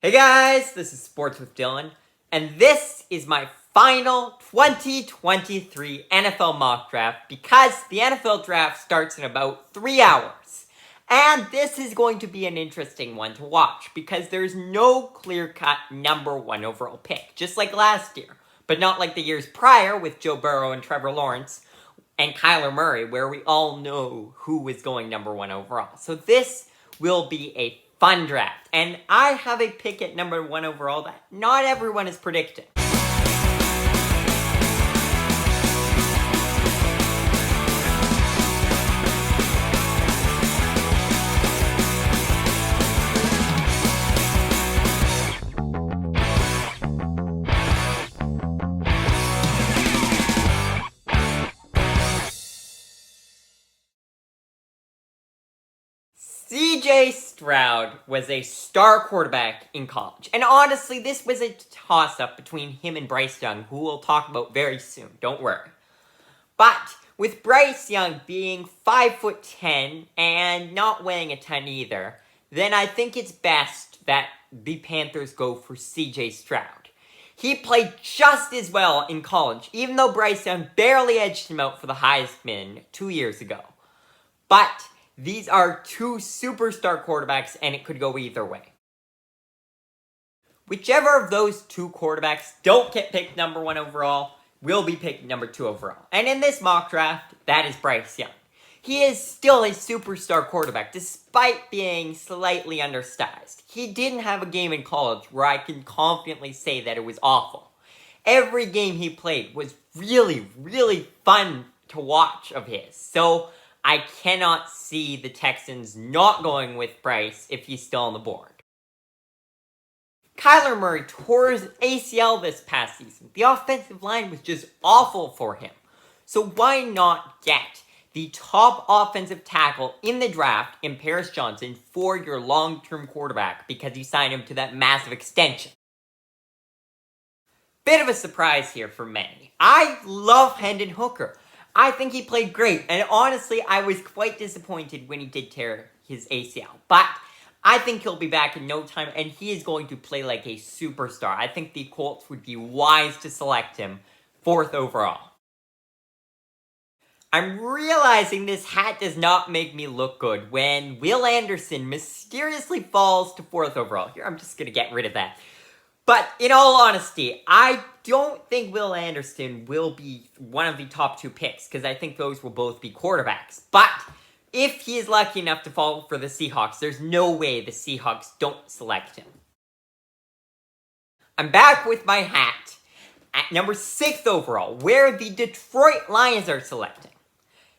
Hey guys, this is Sports with Dylan, and this is my final 2023 NFL mock draft because the NFL draft starts in about 3 hours. And this is going to be an interesting one to watch because there's no clear-cut number one overall pick, just like last year, but not like the years prior with Joe Burrow and Trevor Lawrence and Kyler Murray, where we all know who was going number one overall. So this will be a fun draft. And I have a pick at number one overall that not everyone is predicting. CJ Stroud was a star quarterback in college. And honestly, this was a toss-up between him and Bryce Young, who we'll talk about very soon. Don't worry. But with Bryce Young being 5'10" and not weighing a ton either, then I think it's best that the Panthers go for CJ Stroud. He played just as well in college, even though Bryce Young barely edged him out for the Heisman 2 years ago. But these are two superstar quarterbacks, and it could go either way. Whichever of those two quarterbacks don't get picked number one overall will be picked number two overall. And in this mock draft, that is Bryce Young. He is still a superstar quarterback, despite being slightly undersized. He didn't have a game in college where I can confidently say that it was awful. Every game he played was really, really fun to watch of his. So I cannot see the Texans not going with Bryce if he's still on the board. Kyler Murray tore his ACL this past season. The offensive line was just awful for him. So why not get the top offensive tackle in the draft in Paris Johnson for your long-term quarterback because you signed him to that massive extension? Bit of a surprise here for many. I love Hendon Hooker. I think he played great, and honestly, I was quite disappointed when he did tear his ACL. But I think he'll be back in no time, and he is going to play like a superstar. I think the Colts would be wise to select him 4th overall. I'm realizing this hat does not make me look good when Will Anderson mysteriously falls to 4th overall. Here, I'm just going to get rid of that. But in all honesty, I don't think Will Anderson will be one of the top 2 picks because I think those will both be quarterbacks. But if he is lucky enough to fall for the Seahawks, there's no way the Seahawks don't select him. I'm back with my hat at number 6th overall, where the Detroit Lions are selecting.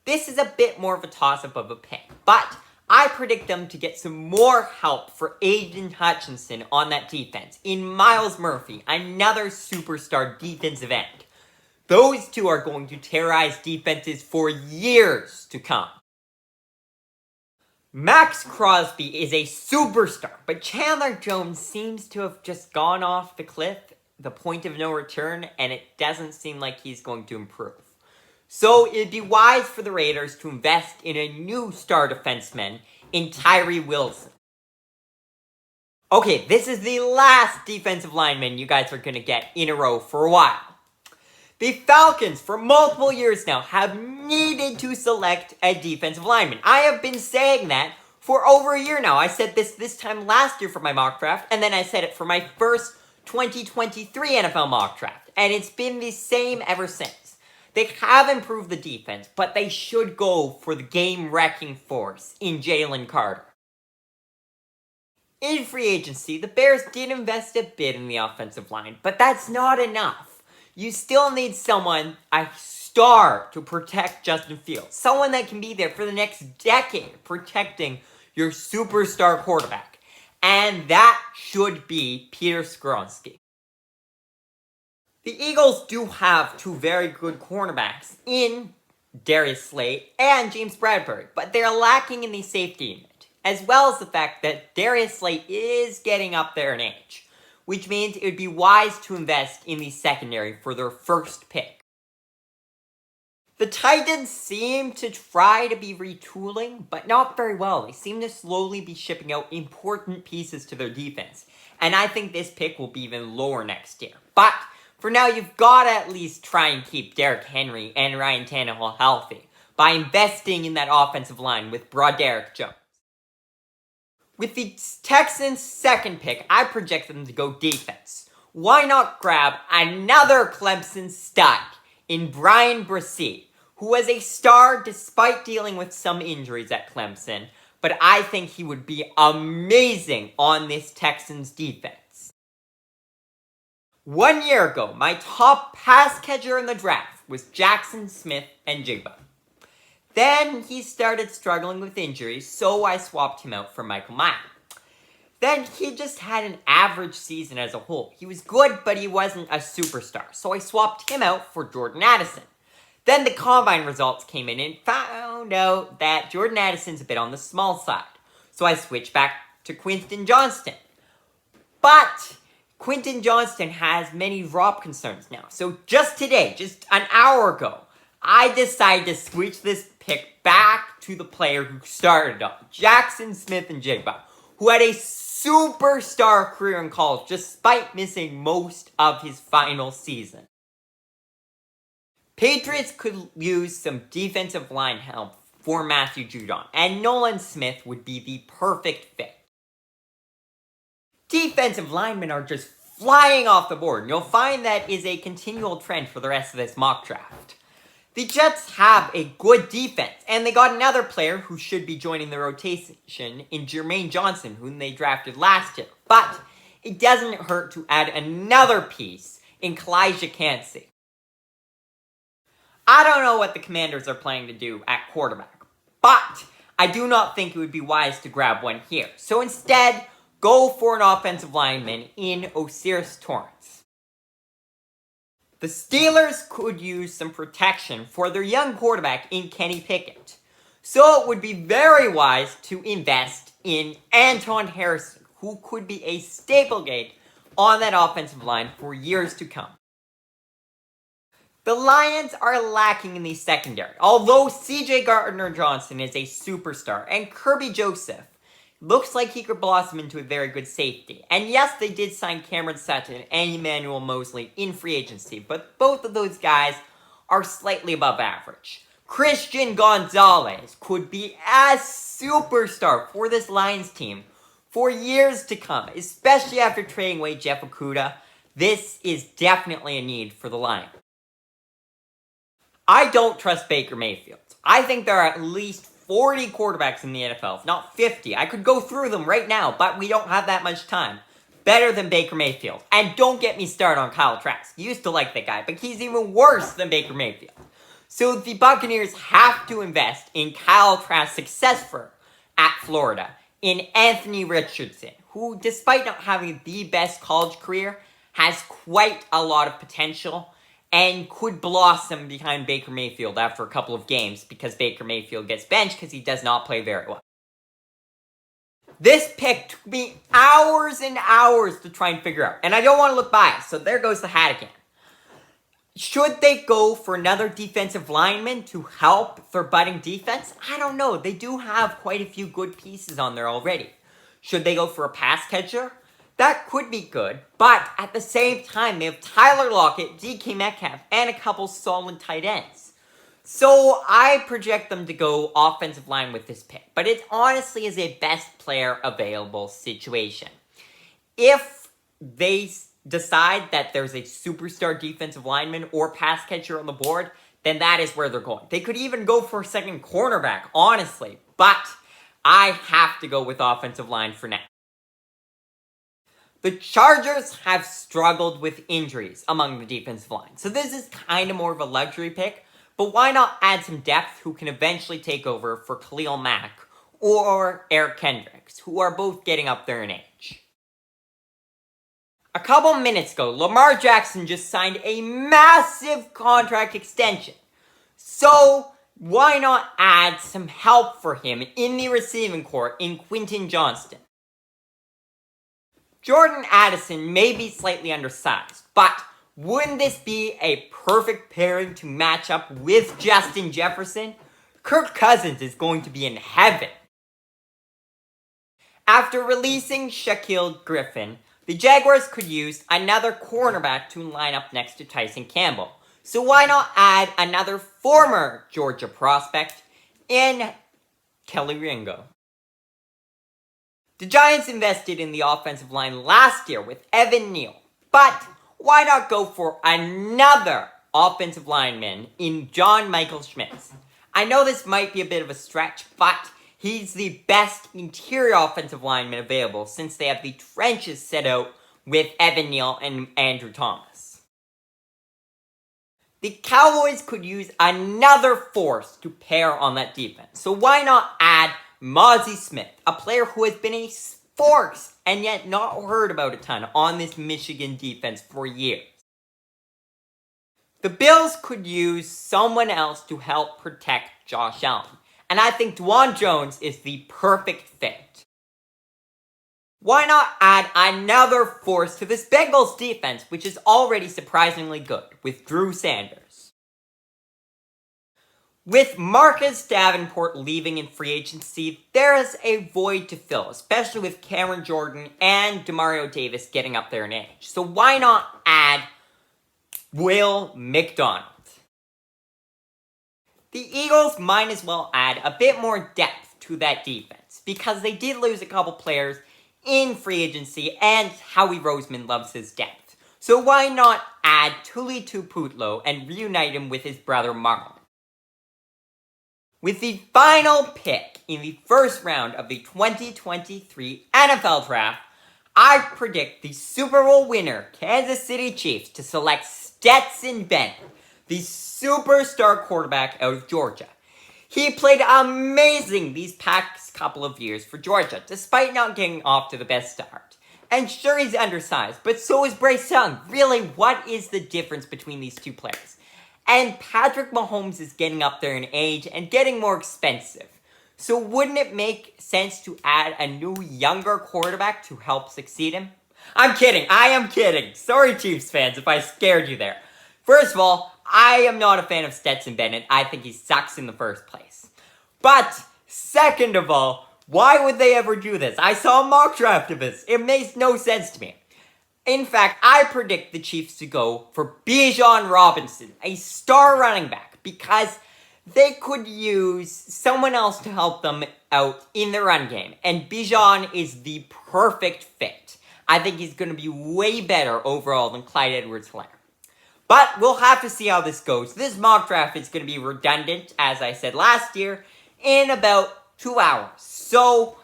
This is a bit more of a toss-up of a pick, but I predict them to get some more help for Aiden Hutchinson on that defense in Myles Murphy, another superstar defensive end. Those two are going to terrorize defenses for years to come. Max Crosby is a superstar, but Chandler Jones seems to have just gone off the cliff, the point of no return, and it doesn't seem like he's going to improve. So it'd be wise for the Raiders to invest in a new star defenseman in Tyree Wilson. Okay, this is the last defensive lineman you guys are going to get in a row for a while. The Falcons, for multiple years now, have needed to select a defensive lineman. I have been saying that for over a year now. I said this time last year for my mock draft, and then I said it for my first 2023 NFL mock draft. And it's been the same ever since. They have improved the defense, but they should go for the game-wrecking force in Jalen Carter. In free agency, the Bears did invest a bit in the offensive line, but that's not enough. You still need someone, a star, to protect Justin Fields. Someone that can be there for the next decade, protecting your superstar quarterback. And that should be Peter Skoronski. The Eagles do have 2 very good cornerbacks in Darius Slay and James Bradbury, but they're lacking in the safety unit, as well as the fact that Darius Slay is getting up there in age, which means it would be wise to invest in the secondary for their first pick. The Titans seem to try to be retooling, but not very well. They seem to slowly be shipping out important pieces to their defense. and I think this pick will be even lower next year. But for now, you've got to at least try and keep Derrick Henry and Ryan Tannehill healthy by investing in that offensive line with Broderick Jones. With the Texans' second pick, I project them to go defense. Why not grab another Clemson stud in Brian Bresee, who was a star despite dealing with some injuries at Clemson, but I think he would be amazing on this Texans defense. 1 year ago, my top pass catcher in the draft was Jackson Smith-Njigba. Then he started struggling with injuries, so I swapped him out for Michael Mayer. Then he just had an average season as a whole. He was good, but he wasn't a superstar, so I swapped him out for Jordan Addison. Then the combine results came in and found out that Jordan Addison's a bit on the small side, so I switched back to Quentin Johnston. But Quentin Johnston has many drop concerns now, so just today, just an hour ago, I decided to switch this pick back to the player who started on, Jackson Smith-Njigba, who had a superstar career in college despite missing most of his final season. Patriots could use some defensive line help for Matthew Judon, and Nolan Smith would be the perfect fit. Defensive linemen are just flying off the board, and you'll find that is a continual trend for the rest of this mock draft. The Jets have a good defense, and they got another player who should be joining the rotation in Jermaine Johnson, whom they drafted last year. But it doesn't hurt to add another piece in Kalijah Kancey. I don't know what the Commanders are planning to do at quarterback, but I do not think it would be wise to grab one here. So instead, go for an offensive lineman in Osiris Torrance. The Steelers could use some protection for their young quarterback in Kenny Pickett. So it would be very wise to invest in Anton Harrison, who could be a staple gate on that offensive line for years to come. The Lions are lacking in the secondary, although C.J. Gardner-Johnson is a superstar, and Kirby Joseph looks like he could blossom into a very good safety. And yes, they did sign Cameron Sutton and Emmanuel Mosley in free agency, but both of those guys are slightly above average. Christian Gonzalez could be a superstar for this Lions team for years to come, especially after trading away Jeff Okudah. This is definitely a need for the Lions. I don't trust Baker Mayfield. I think there are at least 40 quarterbacks in the NFL, if not 50. I could go through them right now, but we don't have that much time. Better than Baker Mayfield. And don't get me started on Kyle Trask. Used to like that guy, but he's even worse than Baker Mayfield. So the Buccaneers have to invest in Kyle Trask's successor at Florida, in Anthony Richardson, who, despite not having the best college career, has quite a lot of potential and could blossom behind Baker Mayfield after a couple of games because Baker Mayfield gets benched because he does not play very well. This pick took me hours and hours to try and figure out, and I don't want to look biased, so there goes the hat again. Should they go for another defensive lineman to help their budding defense? I don't know. They do have quite a few good pieces on there already. Should they go for a pass catcher? That could be good, but at the same time, they have Tyler Lockett, DK Metcalf, and a couple solid tight ends. So I project them to go offensive line with this pick, but it honestly is a best player available situation. If they decide that there's a superstar defensive lineman or pass catcher on the board, then that is where they're going. They could even go for a second cornerback, honestly, but I have to go with offensive line for now. The Chargers have struggled with injuries among the defensive line, so this is kind of more of a luxury pick, but why not add some depth who can eventually take over for Khalil Mack or Eric Kendricks, who are both getting up there in age. A couple minutes ago, Lamar Jackson just signed a massive contract extension, so why not add some help for him in the receiving corps in Quentin Johnston? Jordan Addison may be slightly undersized, but wouldn't this be a perfect pairing to match up with Justin Jefferson? Kirk Cousins is going to be in heaven. After releasing Shaquille Griffin, The Jaguars could use another cornerback to line up next to Tyson Campbell. So why not add another former Georgia prospect in Kelly Ringo? The Giants invested in the offensive line last year with Evan Neal, but why not go for another offensive lineman in John Michael Schmitz? I know this might be a bit of a stretch, but he's the best interior offensive lineman available since they have the trenches set out with Evan Neal and Andrew Thomas. The Cowboys could use another force to pair on that defense, so why not add Mozzie Smith, a player who has been a force and yet not heard about a ton on this Michigan defense for years. The Bills could use someone else to help protect Josh Allen, and I think Dwan Jones is the perfect fit. Why not add another force to this Bengals defense, which is already surprisingly good, with Drew Sanders? With Marcus Davenport leaving in free agency, there is a void to fill, especially with Cameron Jordan and Demario Davis getting up there in age. So why not add Will McDonald? The Eagles might as well add a bit more depth to that defense, because they did lose a couple players in free agency, and Howie Roseman loves his depth. So why not add Tuli Tuputlo and reunite him with his brother Marlon? With the final pick in the first round of the 2023 NFL Draft, I predict the Super Bowl winner, Kansas City Chiefs, to select Stetson Bennett, the superstar quarterback out of Georgia. He played amazing these past couple of years for Georgia, despite not getting off to the best start. And sure, he's undersized, but so is Bryce Young. Really, what is the difference between these two players? And Patrick Mahomes is getting up there in age and getting more expensive. So wouldn't it make sense to add a new, younger quarterback to help succeed him? I'm kidding. I am kidding. Sorry, Chiefs fans, if I scared you there. First of all, I am not a fan of Stetson Bennett. I think he sucks in the first place. But, second of all, why would they ever do this? I saw a mock draft of this. It makes no sense to me. In fact, I predict the Chiefs to go for Bijan Robinson, a star running back, because they could use someone else to help them out in the run game. And Bijan is the perfect fit. I think he's going to be way better overall than Clyde Edwards-Helaire. But we'll have to see how this goes. This mock draft is going to be redundant, as I said last year, in about 2 hours. So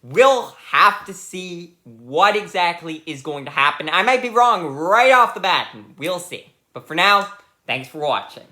we'll have to see what exactly is going to happen. I might be wrong right off the bat, and we'll see. But for now, thanks for watching.